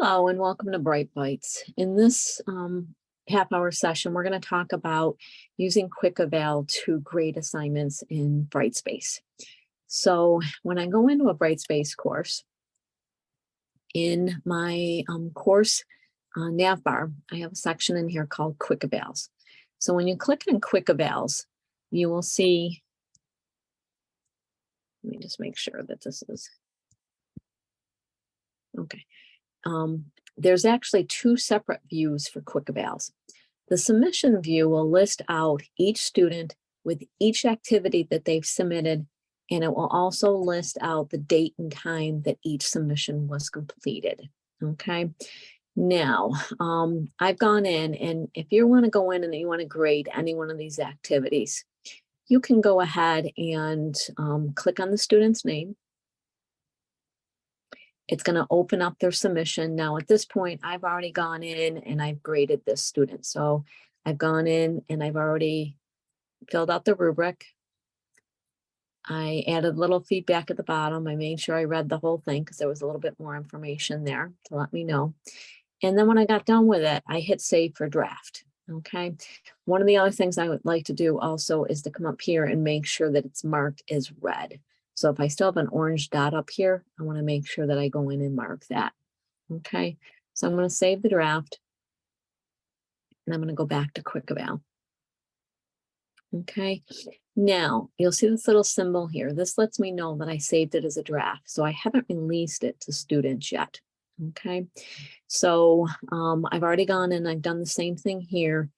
Hello and welcome to Bright Bites. In this half-hour session, we're going to talk about using Quick Eval to grade assignments in Brightspace. So when I go into a Brightspace course, in my course nav bar, I have a section in here called Quick Evals. So when you click on Quick Evals, you will see, let me just make sure that this is, okay. There's actually two separate views for Quick Evals. The submission view will list out each student with each activity that they've submitted, and it will also list out the date and time that each submission was completed. Okay. Now, I've gone in, and if you want to go in and you want to grade any one of these activities, you can go ahead and click on the student's name. It's going to open up their submission. Now, at this point, I've already gone in and I've graded this student. So I've gone in and I've already filled out the rubric. I added a little feedback at the bottom. I made sure I read the whole thing because there was a little bit more information there to let me know. And then when I got done with it, I hit save for draft. Okay. One of the other things I would like to do also is to come up here and make sure that it's marked as red. So if I still have an orange dot up here, I want to make sure that I go in and mark that. Okay, so I'm going to save the draft and I'm going to go back to Quick Eval. Okay, now you'll see this little symbol here. This lets me know that I saved it as a draft. So I haven't released it to students yet. Okay, so I've already gone and I've done the same thing here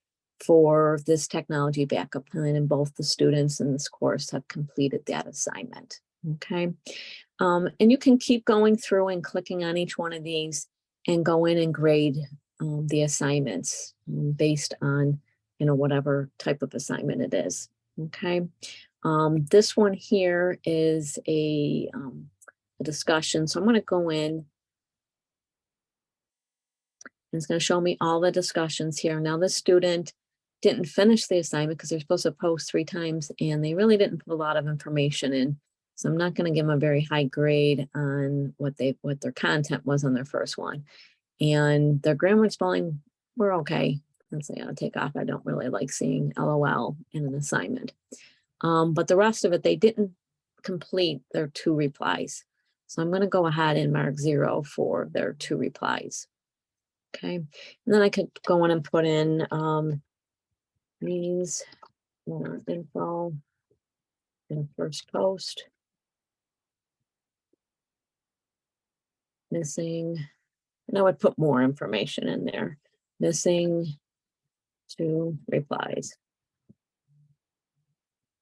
for this technology backup plan, and both the students in this course have completed that assignment. Okay, and you can keep going through and clicking on each one of these and go in and grade the assignments based on, whatever type of assignment it is. Okay, this one here is a discussion, so I'm going to go in. It's going to show me all the discussions here. Now, the student didn't finish the assignment because they're supposed to post 3 times, and they really didn't put a lot of information in. So I'm not going to give them a very high grade on what their content was on their first one. And their grammar and spelling were okay. Since they ought to take off. I don't really like seeing LOL in an assignment. But the rest of it, they didn't complete their 2 replies. So I'm going to go ahead and mark 0 for their 2 replies. Okay, and then I could go in and put in these more info in the first post. Missing, and I would put more information in there. Missing 2 replies.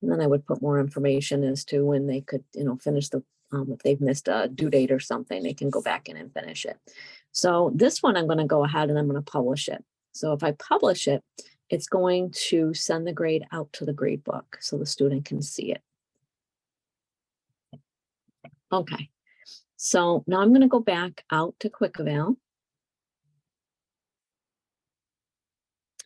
And then I would put more information as to when they could, finish the, if they've missed a due date or something, they can go back in and finish it. So this one, I'm going to go ahead and I'm going to publish it. So if I publish it, it's going to send the grade out to the grade book so the student can see it. Okay. So now I'm going to go back out to Quick Eval.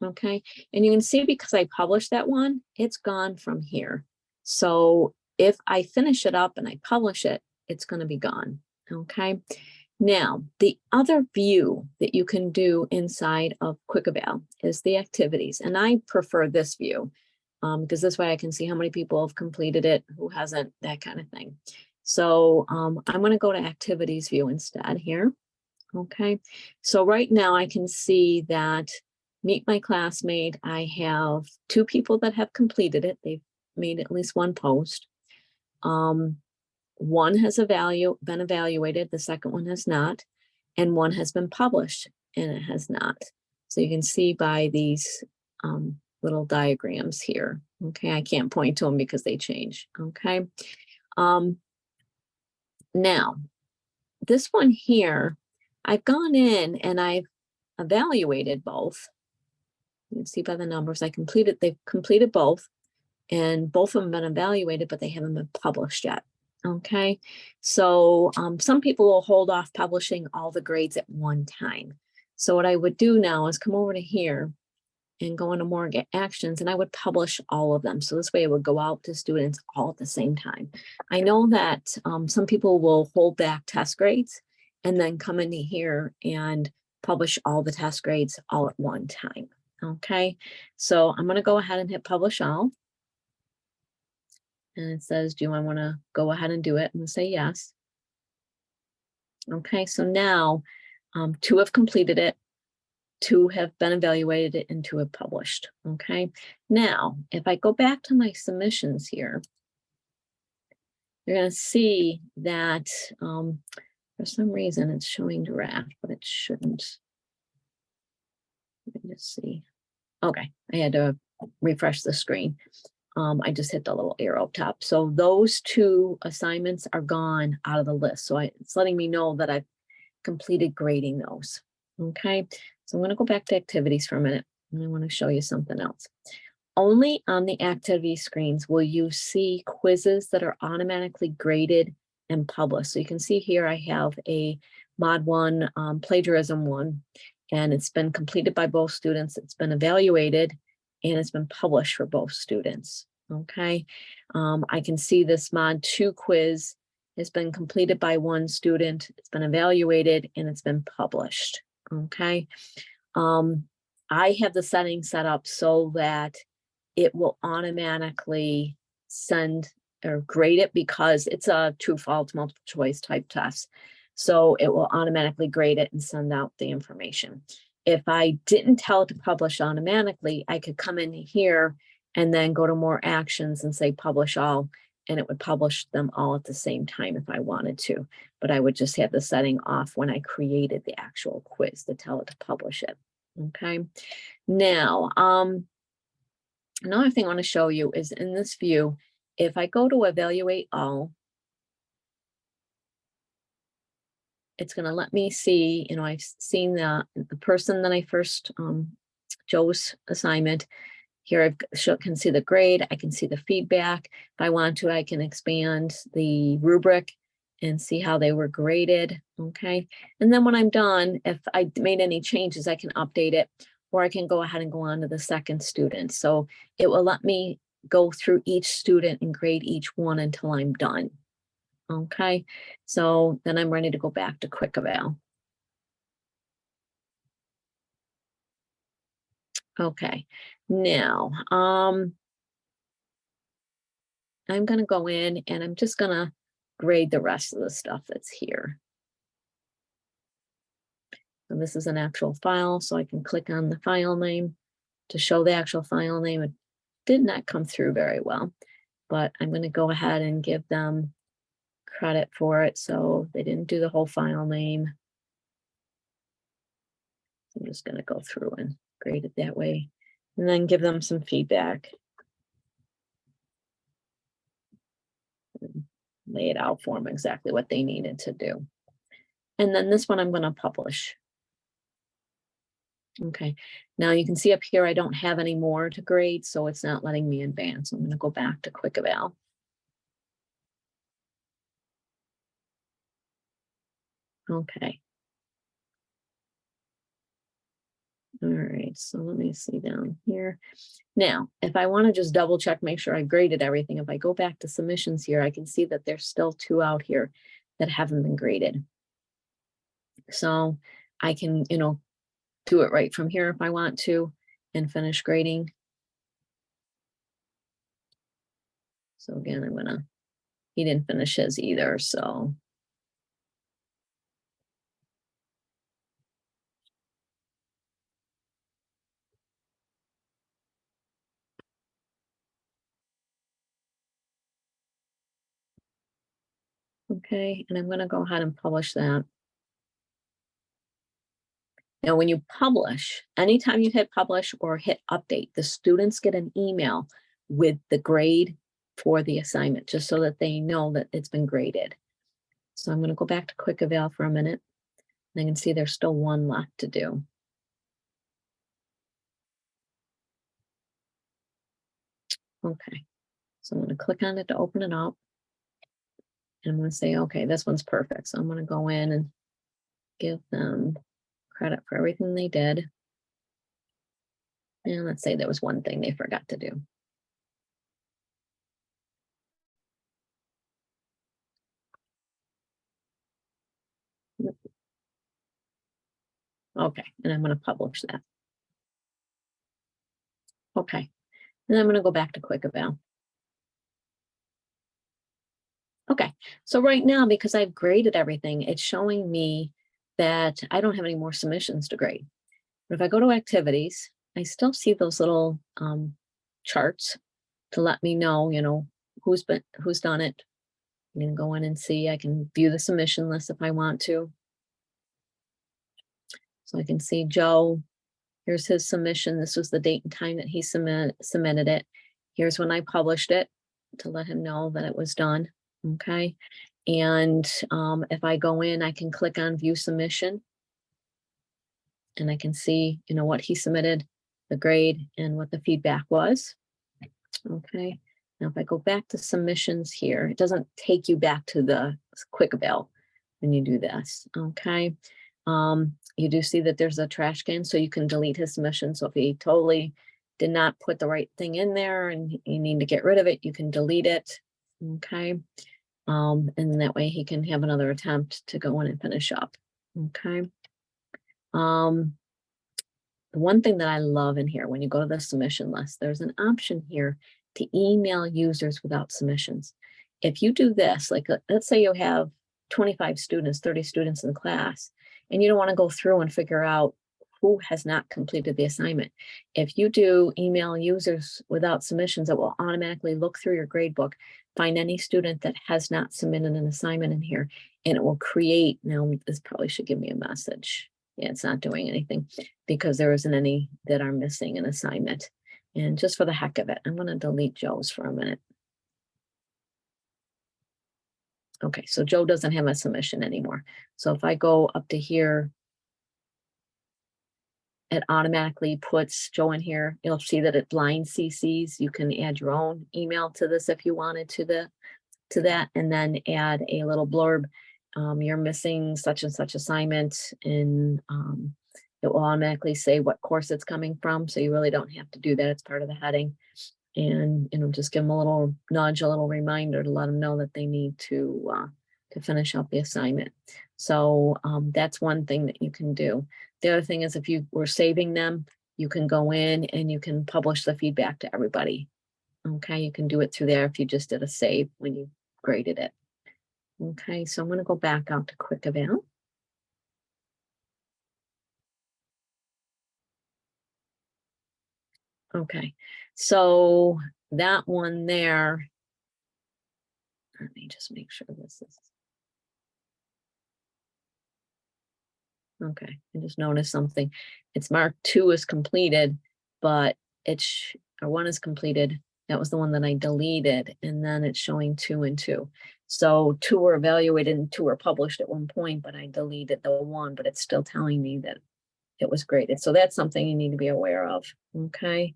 Okay, and you can see because I published that one, it's gone from here. So if I finish it up and I publish it, it's going to be gone. Okay, now the other view that you can do inside of Quick Eval is the activities, and I prefer this view because this way I can see how many people have completed it, who hasn't, that kind of thing. So I'm going to go to activities view instead here. Okay, so right now I can see that Meet My Classmate, I have 2 people that have completed it. They've made at least 1 post. One has been evaluated, the second one has not, and 1 has been published and it has not. So you can see by these little diagrams here. Okay, I can't point to them because they change. Okay. Now, this one here, I've gone in and I've evaluated both. You can see by the numbers they've completed both, and both of them have been evaluated, but they haven't been published yet. Okay, so some people will hold off publishing all the grades at one time. So what I would do now is come over to here and go into more actions, and I would publish all of them. So this way it would go out to students all at the same time. I know that some people will hold back test grades and then come into here and publish all the test grades all at one time. Okay, so I'm going to go ahead and hit publish all. And it says, do I want to go ahead and do it? I'm going to say yes. Okay, so now 2 have completed it, 2 have been evaluated, and 2 have published. Okay, now if I go back to my submissions here, you're going to see that for some reason it's showing draft, but it shouldn't. Let me just see. Okay, I had to refresh the screen. I just hit the little arrow up top. So those 2 assignments are gone out of the list. So it's letting me know that I've completed grading those. Okay, so I'm going to go back to activities for a minute, and I want to show you something else. Only on the activity screens will you see quizzes that are automatically graded and published. So you can see here I have a Mod 1 plagiarism one, and it's been completed by both students. It's been evaluated, and it's been published for both students. Okay, I can see this Mod 2 quiz has been completed by one student, it's been evaluated, and it's been published. Okay, I have the settings set up so that it will automatically send or grade it because it's a true false multiple choice type test. So it will automatically grade it and send out the information. If I didn't tell it to publish automatically, I could come in here and then go to more actions and say publish all, and it would publish them all at the same time if I wanted to. But I would just have the setting off when I created the actual quiz to tell it to publish it. Okay. Now, another thing I want to show you is in this view, if I go to evaluate all, it's going to let me see, I've seen the person that I first, Joe's assignment. Here I can see the grade, I can see the feedback. If I want to, I can expand the rubric and see how they were graded, okay? And then when I'm done, if I made any changes, I can update it, or I can go ahead and go on to the second student. So it will let me go through each student and grade each one until I'm done, okay? So then I'm ready to go back to Quick Eval. Okay, now, I'm going to go in and I'm just going to grade the rest of the stuff that's here. And this is an actual file, so I can click on the file name to show the actual file name. It did not come through very well, but I'm going to go ahead and give them credit for it. So they didn't do the whole file name. I'm just going to go through and grade it that way, and then give them some feedback. Lay it out for them exactly what they needed to do. And then this one I'm going to publish. Okay, now you can see up here I don't have any more to grade, so it's not letting me advance. I'm going to go back to Quick Eval. Okay. All right, so let me see down here. Now, if I want to just double check, make sure I graded everything, if I go back to submissions here, I can see that there's still 2 out here that haven't been graded. So I can, do it right from here if I want to and finish grading. So again, he didn't finish his either, so. Okay, and I'm going to go ahead and publish that. Now, when you publish, anytime you hit publish or hit update, the students get an email with the grade for the assignment, just so that they know that it's been graded. So I'm going to go back to Quick Eval for a minute. And I can see there's still 1 left to do. Okay, so I'm going to click on it to open it up. And I'm going to say, okay, this one's perfect. So I'm going to go in and give them credit for everything they did. And let's say there was one thing they forgot to do. Okay, and I'm going to publish that. Okay, and I'm going to go back to Quick Eval. Okay, so right now, because I've graded everything, it's showing me that I don't have any more submissions to grade. But if I go to activities, I still see those little charts to let me know, who's done it. I'm going to go in and see. I can view the submission list if I want to. So I can see Joe. Here's his submission. This was the date and time that he submitted it. Here's when I published it to let him know that it was done. Okay. And if I go in, I can click on view submission. And I can see, what he submitted, the grade, and what the feedback was. Okay. Now, if I go back to submissions here, it doesn't take you back to the Quick Eval when you do this. Okay. You do see that there's a trash can, so you can delete his submission. So if he totally did not put the right thing in there and you need to get rid of it, you can delete it. Okay. And that way he can have another attempt to go in and finish up. Okay. The one thing that I love in here, when you go to the submission list, there's an option here to email users without submissions. If you do this, like let's say you have 25 students, 30 students in class, and you don't want to go through and figure out who has not completed the assignment. If you do email users without submissions, it will automatically look through your grade book, find any student that has not submitted an assignment in here, and it will create, now this probably should give me a message. Yeah, it's not doing anything because there isn't any that are missing an assignment. And just for the heck of it, I'm going to delete Joe's for a minute. Okay, so Joe doesn't have a submission anymore. So if I go up to here, it automatically puts Joe in here. You'll see that it blind CCs. You can add your own email to this if you wanted to that, and then add a little blurb. You're missing such and such assignment, and it will automatically say what course it's coming from. So you really don't have to do that. It's part of the heading. And just give them a little nudge, a little reminder to let them know that they need to finish up the assignment. So that's one thing that you can do. The other thing is, if you were saving them, you can go in and you can publish the feedback to everybody. Okay, you can do it through there if you just did a save when you graded it. Okay, so I'm going to go back out to Quick Eval. Okay, so that one there, let me just make sure this is. Okay, I just noticed something. It's marked 2 is completed, but it's, or 1 is completed. That was the one that I deleted, and then it's showing 2 and 2. So 2 were evaluated and 2 were published at one point, but I deleted the 1, but it's still telling me that it was graded. So that's something you need to be aware of. Okay.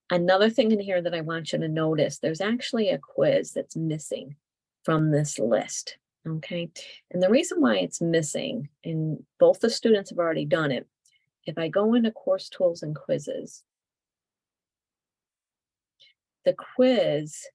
Another thing in here that I want you to notice, there's actually a quiz that's missing from this list. Okay. And the reason why it's missing, and both the students have already done it, if I go into course tools and quizzes, the quiz,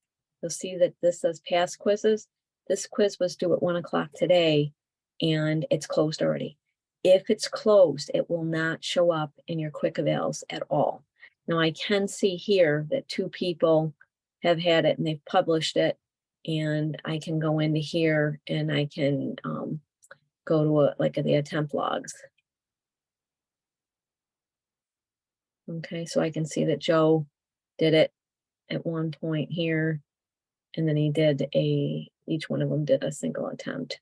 you'll see that this says past quizzes. This quiz was due at 1 o'clock today and it's closed already. If it's closed, it will not show up in your Quick Evals at all. Now I can see here that 2 people have had it and they've published it, and I can go into here and I can go to the attempt logs. Okay, so I can see that Joe did it at one point here, and then he did each one of them did a single attempt,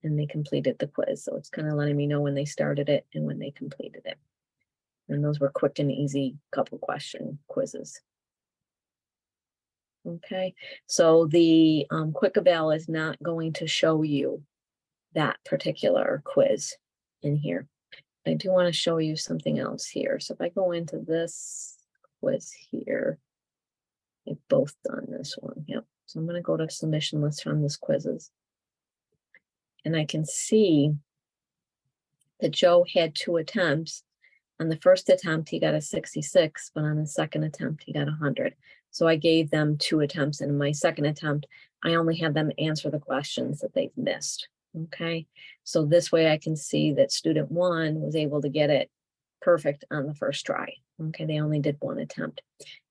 and they completed the quiz. So it's kind of letting me know when they started it and when they completed it. And those were quick and easy couple question quizzes. Okay, so the Quick Eval is not going to show you that particular quiz in here. I do want to show you something else here. So if I go into this quiz here, they've both done this one. Yep. So I'm going to go to submission list from this quizzes. And I can see that Joe had 2 attempts. On the first attempt, he got a 66, but on the second attempt, he got 100. So I gave them 2 attempts. And in my second attempt, I only had them answer the questions that they've missed. Okay, so this way I can see that student one was able to get it perfect on the first try. Okay, they only did one attempt.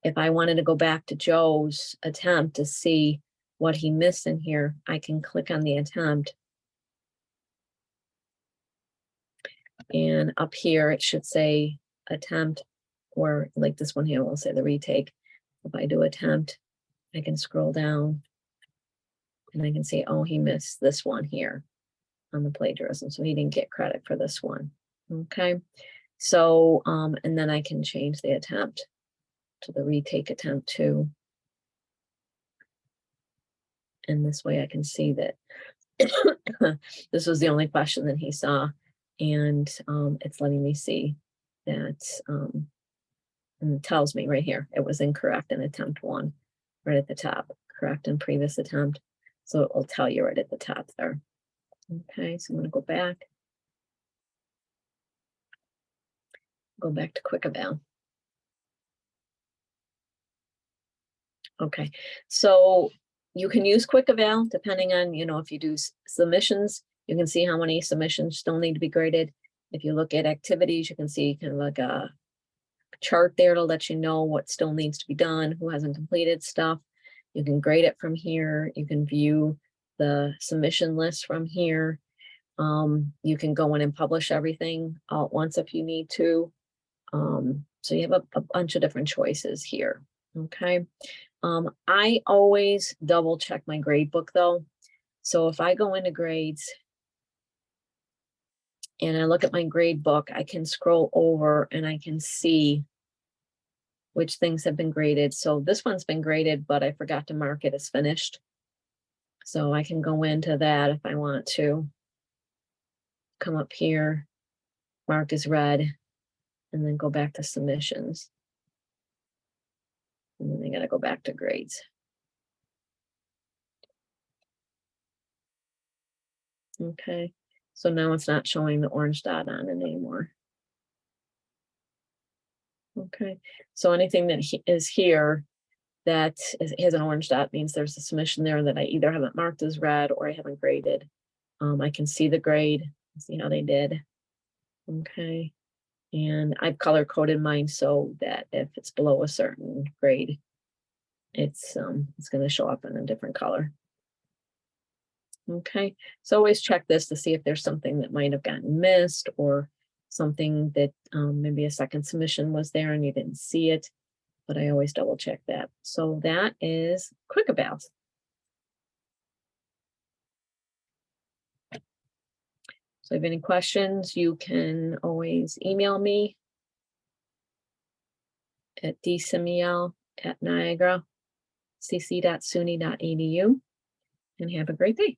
If I wanted to go back to Joe's attempt to see what he missed in here, I can click on the attempt. And up here, it should say attempt, or like this one here will say the retake. If I do attempt, I can scroll down and I can see, oh, he missed this one here on the plagiarism. So he didn't get credit for this one. Okay. So, and then I can change the attempt to the retake attempt too. And this way I can see that this was the only question that he saw. And it's letting me see that, and it tells me right here, it was incorrect in attempt one, right at the top, correct in previous attempt. So it will tell you right at the top there. Okay, so I'm going to go back to Quick Eval. Okay, so you can use Quick Eval depending on, if you do submissions, you can see how many submissions still need to be graded. If you look at activities, you can see kind of like a chart there to let you know what still needs to be done, who hasn't completed stuff. You can grade it from here. You can view the submission list from here. You can go in and publish everything all at once if you need to. So you have a bunch of different choices here. Okay. I always double check my grade book though. So if I go into grades and I look at my grade book, I can scroll over and I can see which things have been graded. So this one's been graded, but I forgot to mark it as finished. So I can go into that if I want to. Come up here, mark as read, and then go back to submissions. And then I gotta go back to grades. Okay, so now it's not showing the orange dot on it anymore. Okay, so anything that is here that has an orange dot means there's a submission there that I either haven't marked as read or I haven't graded. I can see the grade, see how they did. Okay, and I've color coded mine so that if it's below a certain grade, it's going to show up in a different color. Okay, so always check this to see if there's something that might have gotten missed or something that maybe a second submission was there and you didn't see it, but I always double check that. So that is Quick Eval. So if you have any questions, you can always email me at dsimiel@niagaracc.suny.edu and have a great day.